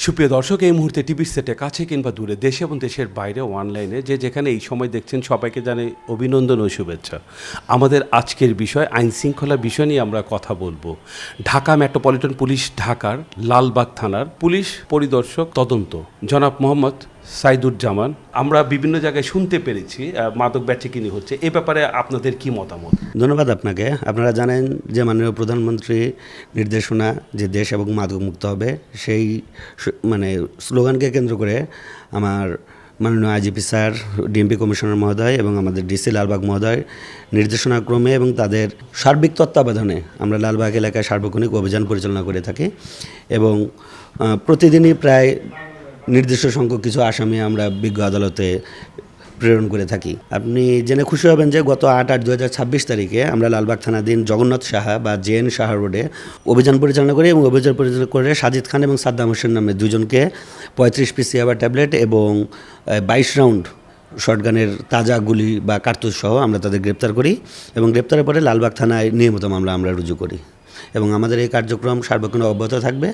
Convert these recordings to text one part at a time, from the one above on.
সুপ্রিয় দর্শক, এই মুহূর্তে টিভির সেটে কাছে কিংবা দূরে, দেশে এবং দেশের বাইরে অনলাইনে যে যেখানে এই সময় দেখছেন, সবাইকে জানাই অভিনন্দন ও শুভেচ্ছা। আমাদের আজকের বিষয় আইন শৃঙ্খলা বিষয় নিয়ে আমরা কথা বলবো। ঢাকা মেট্রোপলিটন পুলিশ ঢাকার লালবাগ থানার পুলিশ পরিদর্শক তদন্ত জনাব মোহাম্মদ সাইদুজ্জামান। আমরা বিভিন্ন জায়গায় শুনতে পেরেছি মাদক বেচেকিনি হচ্ছে, এ ব্যাপারে আপনাদের কি মতামত? ধন্যবাদ আপনাকে। আপনারা জানেন যে মাননীয় প্রধানমন্ত্রী নির্দেশনা যে দেশ এবং মাদক মুক্ত হবে, সেই স্লোগানকে কেন্দ্র করে আমার মাননীয় আইজিপি স্যার, ডিএমপি কমিশনার মহোদয় এবং আমাদের ডিসি লালবাগ মহোদয় নির্দেশনাক্রমে এবং তাদের সার্বিক তত্ত্বাবধানে আমরা লালবাগ এলাকায় সার্বক্ষণিক অভিযান পরিচালনা করে থাকি এবং প্রতিদিনই প্রায় নির্দিষ্ট সংখ্যক কিছু আসামি আমরা বিজ্ঞ আদালতে প্রেরণ করে থাকি। আপনি জেনে খুশি হবেন যে গত 8/8/2026 তারিখে আমরা লালবাগ থানাধীন জগন্নাথ সাহা বা জেএন সাহা রোডে অভিযান পরিচালনা করি এবং অভিযান পরিচালনা করে সাজিদ খান এবং সাদ্দাম হোসেন নামে দুজনকে 35 পিস ইয়াবা ট্যাবলেট এবং 22 রাউন্ড শটগানের তাজা গুলি বা কার্তুজ সহ আমরা তাদের গ্রেপ্তার করি এবং গ্রেপ্তারের পরে লালবাগ থানায় নিয়মিত মামলা আমরা রুজু করি এবং আমাদের এই কার্যক্রম সার্বক্ষণ অব্যাহত থাকবে।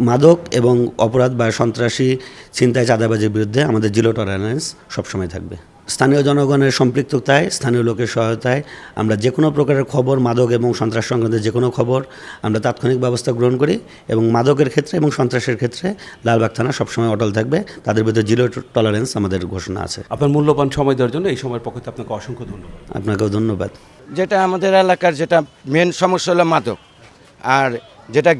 মাদক এবং অপরাধ বা সন্ত্রাসী, ছিনতাই, চাঁদাবাজির বিরুদ্ধে আমাদের জিরো টলারেন্স সবসময় থাকবে। স্থানীয় জনগণের সম্পৃক্ততায়, স্থানীয় লোকের সহায়তায় আমরা যে কোনো প্রকারের খবর, মাদক এবং সন্ত্রাস সংক্রান্ত যে কোনো খবর আমরা তাৎক্ষণিক ব্যবস্থা গ্রহণ করি এবং মাদকের ক্ষেত্রে এবং সন্ত্রাসের ক্ষেত্রে লালবাগ থানা সবসময় অটল থাকবে। তাদের বিরুদ্ধে জিরো টলারেন্স আমাদের ঘোষণা আছে। আপনার মূল্যবান সময় দেওয়ার জন্য এই সময়ের পক্ষে আপনাকে অসংখ্য ধন্যবাদ। আপনাকেও ধন্যবাদ। যেটা আমাদের এলাকার যেটা মেন সমস্যা হলো মাদক, আর যেটা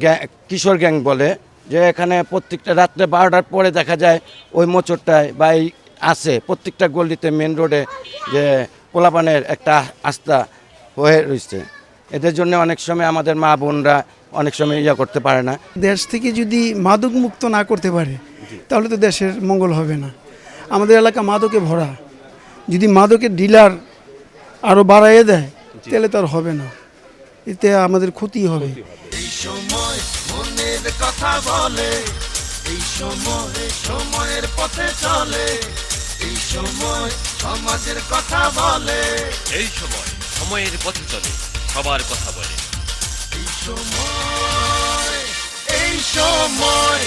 কিশোর গ্যাং বলে, যে এখানে প্রত্যেকটা রাত্রে 12টার পরে দেখা যায় ওই মোচরটায় বা এই আছে প্রত্যেকটা গলিতে মেন রোডে যে পোলাপানের একটা আস্থা হয়ে রয়েছে। এদের জন্য অনেক সময় আমাদের মা বোনরা অনেক সময় করতে পারে না। দেশ থেকে যদি মাদক মুক্ত না করতে পারে তাহলে তো দেশের মঙ্গল হবে না। আমাদের এলাকা মাদকে ভরা, যদি মাদকের ডিলার আরও বাড়াইয়ে দেয় তাহলে তো আর হবে না, এতে আমাদের ক্ষতি হবে। এই সময় মনের কথা বলে, এই সময় সময়ের পথে চলে, এই সময় সমাজের কথা বলে, এই সময় সময়ের পথে চলে, সবার কথা বলে। এই সময়